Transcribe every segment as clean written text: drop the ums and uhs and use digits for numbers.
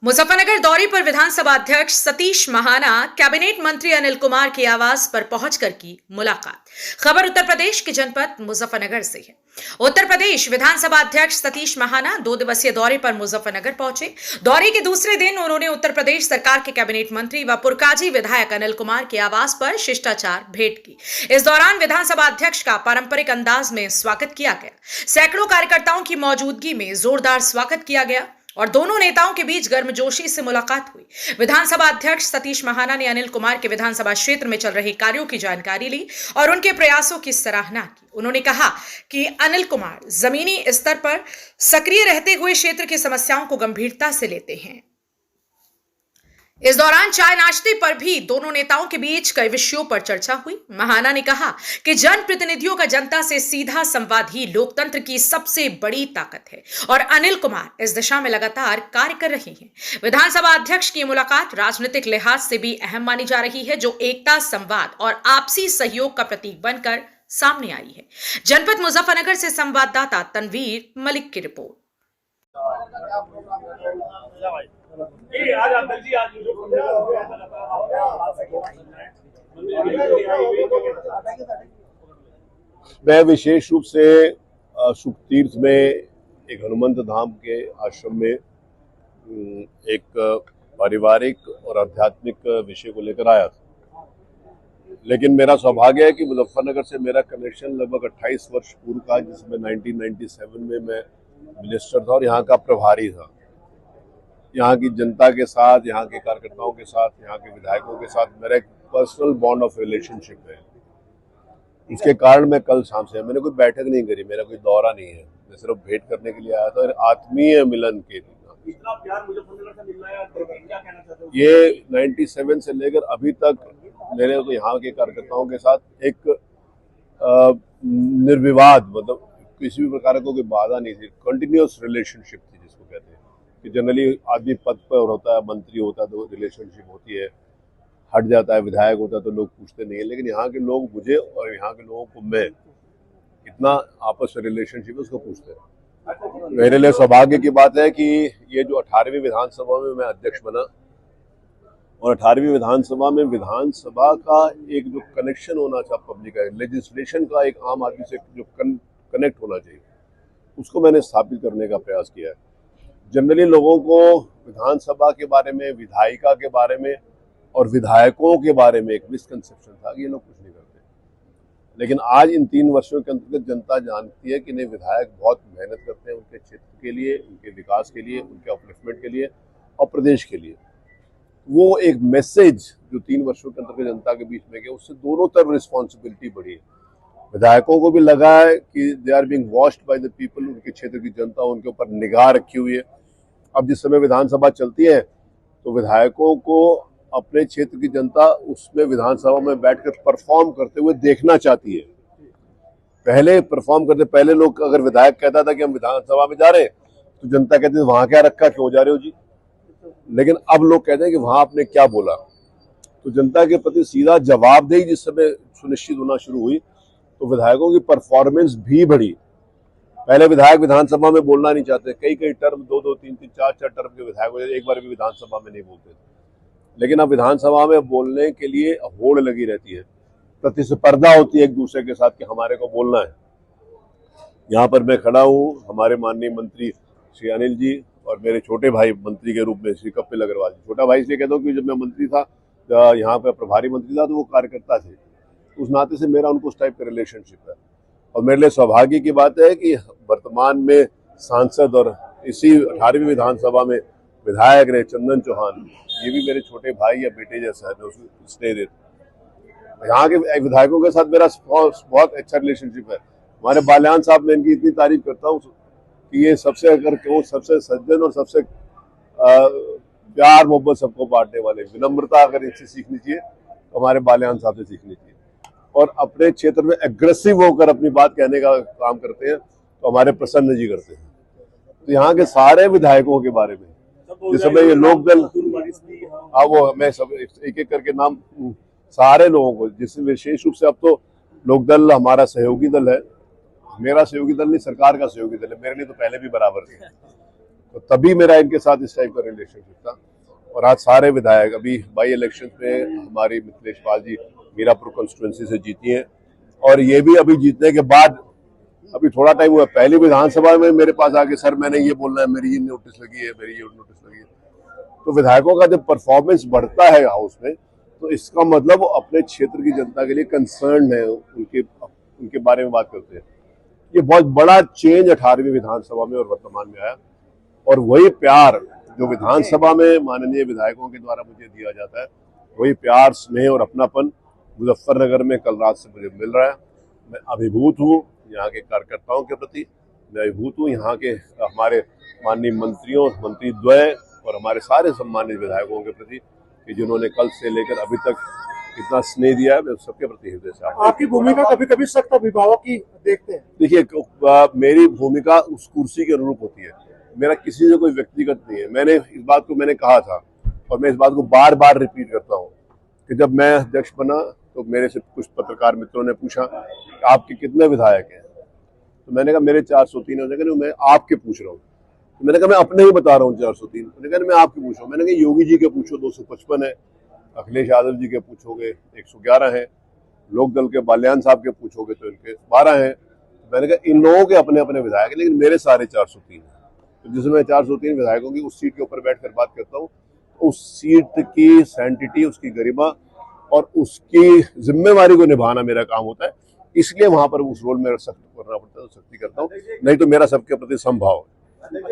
मुजफ्फरनगर दौरे पर विधानसभा अध्यक्ष सतीश महाना कैबिनेट मंत्री अनिल कुमार के आवास पर पहुंचकर की मुलाकात। खबर उत्तर प्रदेश के जनपद मुजफ्फरनगर से है। उत्तर प्रदेश विधानसभा अध्यक्ष सतीश महाना 2 दिवसीय दौरे पर मुजफ्फरनगर पहुंचे। दौरे के दूसरे दिन उन्होंने उत्तर प्रदेश सरकार के कैबिनेट मंत्री व पुरकाजी विधायक अनिल कुमार के आवास पर शिष्टाचार भेंट की। इस दौरान विधानसभा अध्यक्ष का पारंपरिक अंदाज में स्वागत किया गया। सैकड़ों कार्यकर्ताओं की मौजूदगी में जोरदार स्वागत किया गया और दोनों नेताओं के बीच गर्मजोशी से मुलाकात हुई। विधानसभा अध्यक्ष सतीश महाना ने अनिल कुमार के विधानसभा क्षेत्र में चल रहे कार्यों की जानकारी ली और उनके प्रयासों की सराहना की। उन्होंने कहा कि अनिल कुमार जमीनी स्तर पर सक्रिय रहते हुए क्षेत्र की समस्याओं को गंभीरता से लेते हैं। इस दौरान चाय नाश्ते पर भी दोनों नेताओं के बीच कई विषयों पर चर्चा हुई। महाना ने कहा कि जनप्रतिनिधियों का जनता से सीधा संवाद ही लोकतंत्र की सबसे बड़ी ताकत है और अनिल कुमार इस दिशा में लगातार कार्य कर रहे हैं। विधानसभा अध्यक्ष की मुलाकात राजनीतिक लिहाज से भी अहम मानी जा रही है, जो एकता, संवाद और आपसी सहयोग का प्रतीक बनकर सामने आई है। जनपद मुजफ्फरनगर से संवाददाता तनवीर मलिक की रिपोर्ट। मैं विशेष रूप से शुभ तीर्थ में एक हनुमंत धाम के आश्रम में एक पारिवारिक और आध्यात्मिक विषय को लेकर आया था, लेकिन मेरा सौभाग्य है कि मुजफ्फरनगर से मेरा कनेक्शन लगभग 28 वर्ष पूर्व का, जिसमें 1997 में मैं मिनिस्टर था और यहाँ का प्रभारी था। यहाँ की जनता के साथ, यहाँ के कार्यकर्ताओं के साथ, यहाँ के विधायकों के साथ मेरा एक पर्सनल बॉन्ड ऑफ रिलेशनशिप है। इसके कारण मैं कल शाम से, मैंने कोई बैठक नहीं करी, मेरा कोई दौरा नहीं है, मैं सिर्फ भेंट करने के लिए आया था और आत्मीय मिलन के लिए। इतना प्यार मुजफ्फरनगर से मिल रहा है, क्या कहना चाहते हो? ये 97 से लेकर अभी तक मेरे को यहाँ के कार्यकर्ताओं के साथ एक निर्विवाद, मतलब किसी भी प्रकार को कोई बाधा नहीं थी, कंटिन्यूअस रिलेशनशिप थी, जिसको कहते हैं कि जनरली आदमी पद पर होता है, मंत्री होता है तो रिलेशनशिप होती है, हट जाता है, विधायक होता है तो लोग पूछते नहीं है, लेकिन यहाँ के लोग मुझे और यहाँ के लोगों को मैं इतना आपस में रिलेशनशिप उसको पूछते हैं। मेरे लिए सौभाग्य की बात है कि ये जो 18वीं विधानसभा में मैं अध्यक्ष बना और 18वीं विधानसभा में विधानसभा का एक जो कनेक्शन होना चाहिए, पब्लिक का लेजिस्लेशन का एक आम आदमी से जो कनेक्ट होना चाहिए, उसको मैंने स्थापित करने का प्रयास किया है। जनरली लोगों को विधानसभा के बारे में, विधायिका के बारे में और विधायकों के बारे में एक मिसकंसेप्शन था कि ये लोग कुछ नहीं करते, लेकिन आज इन 3 वर्षों के अंतर्गत जनता जानती है कि नहीं, विधायक बहुत मेहनत करते हैं उनके क्षेत्र के लिए, उनके विकास के लिए, उनके अपलिफ्टमेंट के लिए और प्रदेश के लिए। वो एक मैसेज जो 3 वर्षों के अंतर्गत जनता के बीच में गया, उससे दोनों तरफ रिस्पॉन्सिबिलिटी बढ़ी है। विधायकों को भी लगा है कि they are being watched by the people, उनके क्षेत्र की जनता उनके ऊपर निगाह रखी हुई है। अब जिस समय विधानसभा चलती है तो विधायकों को अपने क्षेत्र की जनता उसमें विधानसभा में बैठकर परफॉर्म करते हुए देखना चाहती है। पहले परफॉर्म करते, पहले लोग अगर विधायक कहता था कि हम विधानसभा में जा रहे हैं तो जनता कहती थी वहां क्या रखा, क्यों जा रहे हो जी, लेकिन अब लोग कहते हैं कि वहां आपने क्या बोला। तो जनता के प्रति सीधा जवाबदेही जिस समय सुनिश्चित होना शुरू हुई तो विधायकों की परफॉर्मेंस भी बढ़ी। पहले विधायक विधानसभा में बोलना नहीं चाहते, कई टर्म 2-2, 3-3, 4-4 टर्म के विधायक एक बार भी विधानसभा में नहीं बोलते थे, लेकिन अब विधानसभा में बोलने के लिए होड़ लगी रहती है, प्रतिस्पर्धा होती है एक दूसरे के साथ कि हमारे को बोलना है। यहाँ पर मैं खड़ा हूँ, हमारे माननीय मंत्री श्री अनिल जी और मेरे छोटे भाई मंत्री के रूप में श्री कपिल अग्रवाल जी। छोटा भाई इसलिए कहता हूँ कि जब मैं मंत्री था, यहाँ पर प्रभारी मंत्री था, तो वो कार्यकर्ता थे, उस नाते से मेरा उनको उस टाइप का रिलेशनशिप है। और मेरे लिए सौभाग्य की बात है कि वर्तमान में सांसद और इसी 18वीं विधानसभा में विधायक रहे चंदन चौहान, ये भी मेरे छोटे भाई या बेटे जैसा है, मैं उसको स्नेह देता। यहाँ के विधायकों के साथ मेरा बहुत अच्छा रिलेशनशिप है। हमारे बाल्यान साहब, मैं इनकी इतनी तारीफ करता हूँ कि ये सबसे, अगर कहूँ, सबसे सज्जन और सबसे प्यार मोहब्बत सबको बांटने वाले, विनम्रता अगर इनसे सीखनी चाहिए तो हमारे बाल्यान साहब से सीखनी चाहिए। और अपने क्षेत्र में एग्रेसिव होकर अपनी बात कहने का काम करते हैं तो हमारे प्रसन्न जी करते हैं। तो यहाँ के सारे विधायकों के बारे में, जिस समय ये लोकदल, वो मैं सब एक एक करके नाम सारे लोगों को, जिससे विशेष रूप से अब तो लोकदल हमारा सहयोगी दल है, मेरा सहयोगी दल नहीं, सरकार का सहयोगी दल है, मेरे लिए तो पहले भी बराबर थे। तो तभी मेरा इनके साथ इस टाइप का रिलेशनशिप था। और आज सारे विधायक अभी बाई इलेक्शन में हमारी मिथिलेश पाल जी मीरापुर कॉन्स्टिट्यूंसी से जीती हैं, और ये भी अभी जीतने के बाद अभी थोड़ा टाइम हुआ, पहली विधानसभा में मेरे पास आके सर मैंने ये बोलना है, मेरी ये नोटिस लगी है, मेरी ये नोटिस लगी है। तो विधायकों का जब परफॉर्मेंस बढ़ता है हाउस में, तो इसका मतलब वो अपने क्षेत्र की जनता के लिए कंसर्न है, उनके बारे में बात करते हैं। ये बहुत बड़ा चेंज 18वीं विधानसभा में और वर्तमान में आया, और वही प्यार जो विधानसभा में माननीय विधायकों के द्वारा मुझे दिया जाता है, वही प्यार, स्नेह और अपनापन मुजफ्फरनगर में कल रात से मुझे मिल रहा है। मैं अभिभूत हूँ यहाँ के कार्यकर्ताओं के प्रति, मैं अभिभूत हूँ यहाँ के हमारे माननीय मंत्रियों, मंत्री द्वय और हमारे सारे सम्मानित विधायकों के प्रति कि जिन्होंने कल से लेकर अभी तक इतना स्नेह दिया है। मैं सबके प्रति हृदय से आपकी भूमिका कभी कभी सख्त अभिभावक की देखते हैं। देखिए, मेरी भूमिका उस कुर्सी के अनुरूप होती है, मेरा किसी से कोई व्यक्तिगत नहीं है। मैंने इस बात को कहा था और मैं इस बात को बार बार रिपीट करता हूँ कि जब मैं अध्यक्ष बना तो मेरे से कुछ पत्रकार मित्रों ने पूछा कि आपके कितने विधायक हैं, तो मैंने कहा मेरे 403 है। मैं आपके पूछ रहा हूँ, तो मैंने कहा मैं अपने ही बता रहा हूँ 403। मैंने कहा मैं आपके पूछ रहा हूँ। मैंने कहा योगी जी के पूछो 255 है, अखिलेश यादव जी के पूछोगे 111 है, लोकदल के बाल्यान साहब के पूछोगे तो इनके 12 हैं। मैंने कहा इन लोगों के अपने अपने विधायक हैं, लेकिन मेरे सारे 403 हैं। तो जिसमें 403 विधायकों की उस सीट के ऊपर बैठकर बात करता हूँ, उस सीट की सैंटिटी, उसकी गरिमा और उसकी जिम्मेवारी को निभाना मेरा काम होता है। इसलिए वहां पर उस रोल में सख्त करना पड़ता है, तो सख्ती करता हूँ, नहीं तो मेरा सबके प्रति संभाव है।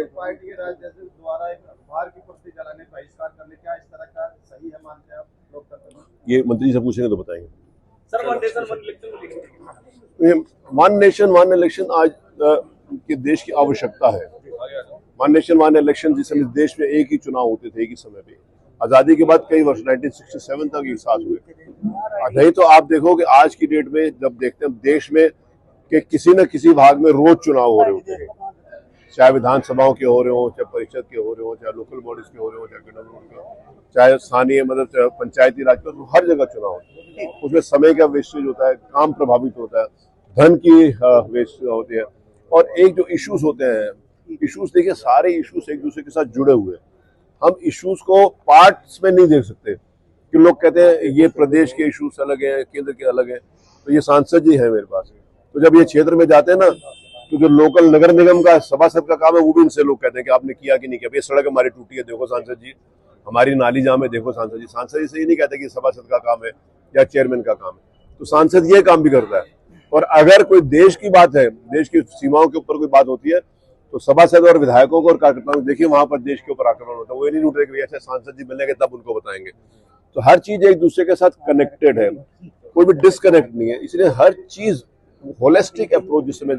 पार्टी के राज्य द्वारा एक अखबार की प्रति जलाने बहिष्कार करने, क्या इस तरह का सही है मानते हैं आप लोकतंत्र में? ये मंत्री से पूछेंगे तो बताएंगे। Sir one nation one election आज के देश की आवश्यकता है। वन नेशन वन इलेक्शन जिस समय देश में एक ही चुनाव होते थे एक ही समय पे, आजादी के बाद कई वर्ष 1967 तक एक साथ हुए। नहीं तो आप देखो कि आज की डेट में जब देखते हैं देश में कि किसी न किसी भाग में रोज चुनाव हो रहे होते हैं, चाहे विधानसभाओं के हो रहे हो, चाहे परिषद के हो रहे हो, चाहे लोकल बॉडीज के हो रहे हो, चाहे चाहे स्थानीय मतलब पंचायती राज के, तो हर जगह चुनाव होते हैं। उसमें समय का वेस्टेज होता है, काम प्रभावित होता है, धन की वेस्ट होती है, और एक जो इश्यूज होते हैं, इश्यूज देखिए सारे इश्यूज एक दूसरे के साथ जुड़े हुए हैं। हम इश्यूज को पार्ट्स में नहीं देख सकते कि लोग कहते हैं ये प्रदेश के इश्यूज अलग हैं, केंद्र के अलग हैं। तो ये सांसद जी हैं मेरे पास, तो जब ये क्षेत्र में जाते हैं ना, तो जो लोकल नगर निगम का सभासद का काम है वो भी इनसे लोग कहते हैं कि आपने किया कि नहीं किया। ये सड़क हमारी टूटी है, देखो सांसद जी, हमारी नाली जाम है, देखो सांसद जी। सांसद जी से ये नहीं कहते कि सभासद का काम है या चेयरमैन का काम है, तो सांसद ये काम भी करता है। और अगर कोई देश की बात है, देश की सीमाओं के ऊपर कोई बात होती है, तो सभासद और विधायकों को और कार्यकर्ताओं को देखिए वहां पर देश के ऊपर आक्रमण होता है, वो ये नहीं उठे कि ऐसे सांसद जी मिलेंगे तब उनको बताएंगे। तो हर चीज एक दूसरे के साथ कनेक्टेड है, कोई भी डिस्कनेक्ट नहीं है। इसलिए हर चीज होलिस्टिक अप्रोच जिस समय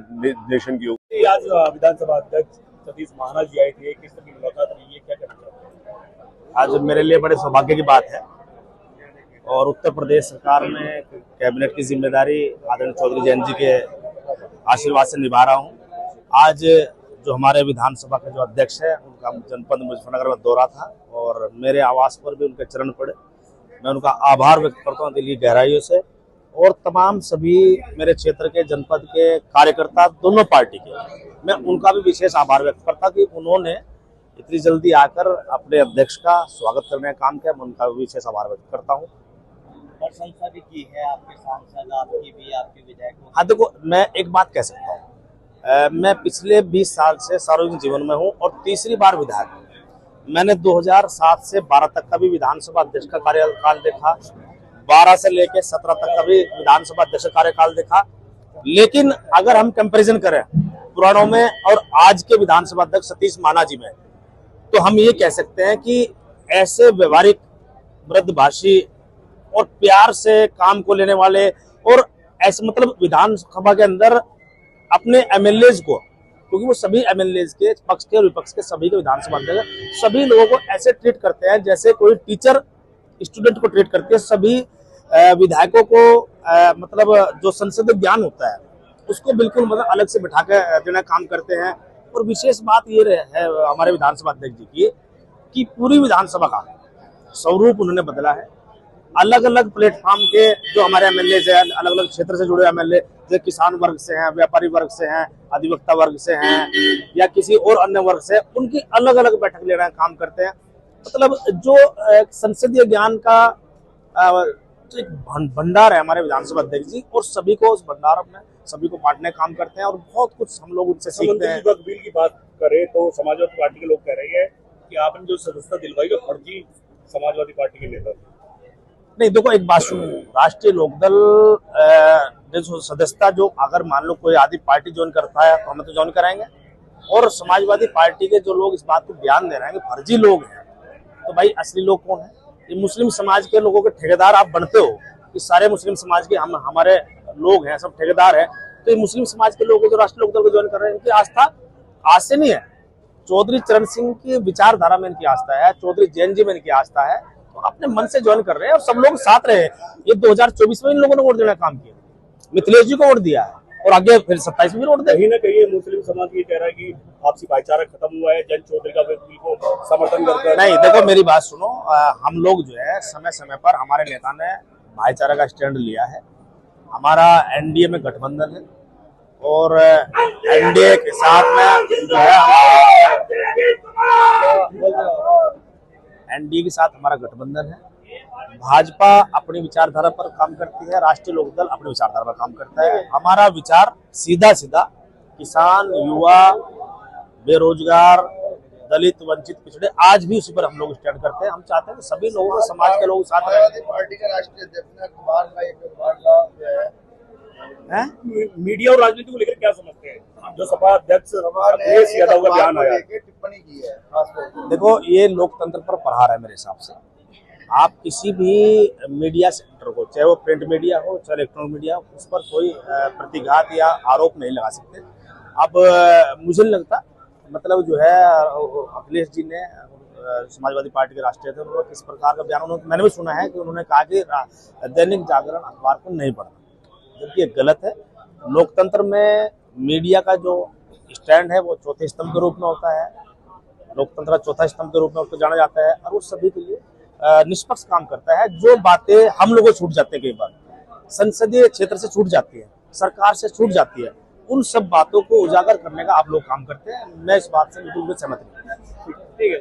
नेशन की होगी। आज विधानसभा अध्यक्ष सतीश महाना जी आए थे, किस तरह की मुलाकात रही है, क्या कहना चाहते हैं? आज मेरे लिए बड़े सौभाग्य की बात है, और उत्तर प्रदेश सरकार में कैबिनेट की जिम्मेदारी आदरणीय चौधरी जयंत जी के आशीर्वाद से निभा रहा हूँ। आज जो हमारे विधानसभा के जो अध्यक्ष है, उनका जनपद मुजफ्फरनगर में दौरा था और मेरे आवास पर भी उनके चरण पड़े। मैं उनका आभार व्यक्त करता हूँ दिल की गहराइयों से, और तमाम सभी मेरे क्षेत्र के जनपद के कार्यकर्ता दोनों पार्टी के, मैं उनका भी विशेष आभार व्यक्त करता कि उन्होंने इतनी जल्दी आकर अपने अध्यक्ष का स्वागत करने का काम किया। मैं उनका भी विशेष आभार व्यक्त करता हूँ। प्रशंसा भी की है आपके सांसद, आपकी भी, आपके विधायकों। हाँ देखो, मैं एक बात कह सकता हूँ, मैं पिछले 20 साल से सार्वजनिक जीवन में हूँ और तीसरी बार विधायक हूँ। मैंने 2007 से 12 तक का भी विधानसभा अध्यक्ष का कार्यकाल देखा, 12 से लेकर 17 तक का भी विधानसभा अध्यक्ष कार्यकाल देखा। लेकिन अगर हम कंपैरिजन करें पुराणों में और आज के विधानसभा अध्यक्ष सतीश महाना जी में, तो हम ये कह सकते हैं कि ऐसे व्यवहारिक, मृदभाषी और प्यार से काम को लेने वाले, और ऐसे मतलब विधानसभा के अंदर अपने एमएलएज को, क्योंकि वो सभी एमएलएज के पक्ष के और विपक्ष के सभी के विधानसभा अध्यक्ष सभी लोगों को ऐसे ट्रीट करते हैं जैसे कोई टीचर स्टूडेंट को ट्रीट करते हैं। सभी विधायकों को मतलब जो संसदीय ज्ञान होता है उसको बिल्कुल मतलब अलग से बिठा कर जो काम करते हैं। और विशेष बात ये है हमारे विधानसभा अध्यक्ष जी की कि पूरी विधानसभा का स्वरूप उन्होंने बदला है। अलग अलग प्लेटफॉर्म के जो हमारे एमएलए हैं, अलग अलग क्षेत्र से जुड़े एमएलए, जो किसान वर्ग से हैं, व्यापारी वर्ग से हैं, अधिवक्ता वर्ग से हैं या किसी और अन्य वर्ग से, उनकी अलग अलग बैठक ले रहे हैं, काम करते हैं। मतलब जो संसदीय ज्ञान का जो एक भंडार है हमारे विधानसभा अध्यक्ष जी, और सभी को उस भंडार में सभी को बांटने का काम करते हैं और बहुत कुछ हम लोग उनसे सीखते हैं। बिल की बात करें तो समाजवादी पार्टी के लोग कह रहे हैं कि आपने जो सदस्यता दिलवाई वो फर्जी समाजवादी पार्टी के नेता। नहीं, देखो एक बात सुनो, राष्ट्रीय लोकदल जो सदस्यता, जो अगर मान लो कोई आदि पार्टी ज्वाइन करता है तो हमें तो ज्वाइन कराएंगे, और समाजवादी पार्टी के जो लोग इस बात को बयान दे रहे हैं कि फर्जी लोग हैं, तो भाई असली लोग कौन है? ये मुस्लिम समाज के लोगों के ठेकेदार आप बनते हो, कि सारे मुस्लिम समाज के हमारे लोग हैं, सब ठेकेदार हैं, तो ये मुस्लिम समाज के लोग जो राष्ट्रीय लोकदल को ज्वाइन कर रहे हैं, इनकी आस्था आज से नहीं है। चौधरी चरण सिंह की विचारधारा में इनकी आस्था है, चौधरी जैन जी में इनकी आस्था है, तो अपने मन से ज्वाइन कर रहे हैं और सब लोग साथ रहे। ये 2024 में इन लोगों ने वोट देने का काम किया, मिथिलेश जी को वोट दिया है और आगे फिर 27 में वोट कहीं ना कहीं मुस्लिम समाज ये कह रहा है कि आपसी भाईचारा खत्म हुआ है, जैन चौधरी का बिल को समर्थन करता। नहीं, देखो मेरी बात सुनो, हम लोग जो है समय समय पर हमारे नेता ने भाईचारा का स्टैंड लिया है। हमारा एनडीए में गठबंधन है और एनडीए के साथ में जो है एनडीए के साथ हमारा गठबंधन है। भाजपा अपनी विचारधारा पर काम करती है, राष्ट्रीय लोकदल अपनी विचारधारा पर काम करता है। हमारा विचार सीधा सीधा किसान, युवा, बेरोजगार, दलित, वंचित, पिछड़े, आज भी उसी पर हम लोग स्टैंड करते हैं। हम चाहते हैं कि सभी लोगों को, समाज के लोग साथ रहें। पार्टी का राष्ट्रीय अध्यक्ष ने अखबार का एक अखबार का मीडिया और राजनीति को लेकर क्या समझते हैं? जो सपा अध्यक्ष अखिलेश यादव का बयान आया, टिप्पणी की है खासतौर। देखो ये लोकतंत्र पर प्रहार है मेरे हिसाब से। आप किसी भी मीडिया सेक्टर को, चाहे वो प्रिंट मीडिया हो चाहे इलेक्ट्रॉनिक मीडिया हो, उस पर कोई प्रतिघात या आरोप नहीं लगा सकते। अब मुझे नहीं लगता, मतलब जो है अखिलेश जी ने समाजवादी पार्टी के राष्ट्रीय अध्यक्ष, उन्होंने किस प्रकार का बयान, मैंने भी सुना है कि उन्होंने कहा कि दैनिक जागरण अखबार को नहीं पढ़ना, जबकि ये गलत है। लोकतंत्र में मीडिया का जो स्टैंड है वो चौथे स्तंभ के रूप में होता है, लोकतंत्र का चौथा स्तंभ के रूप में उसको जाना जाता है, और वो सभी के लिए निष्पक्ष काम करता है। जो बातें हम लोगों को छूट जाते हैं, कई बार संसदीय क्षेत्र से छूट जाती है, सरकार से छूट जाती है, उन सब बातों को उजागर करने का आप लोग काम करते हैं। मैं इस बात से बिल्कुल सहमत नहीं। ठीक है।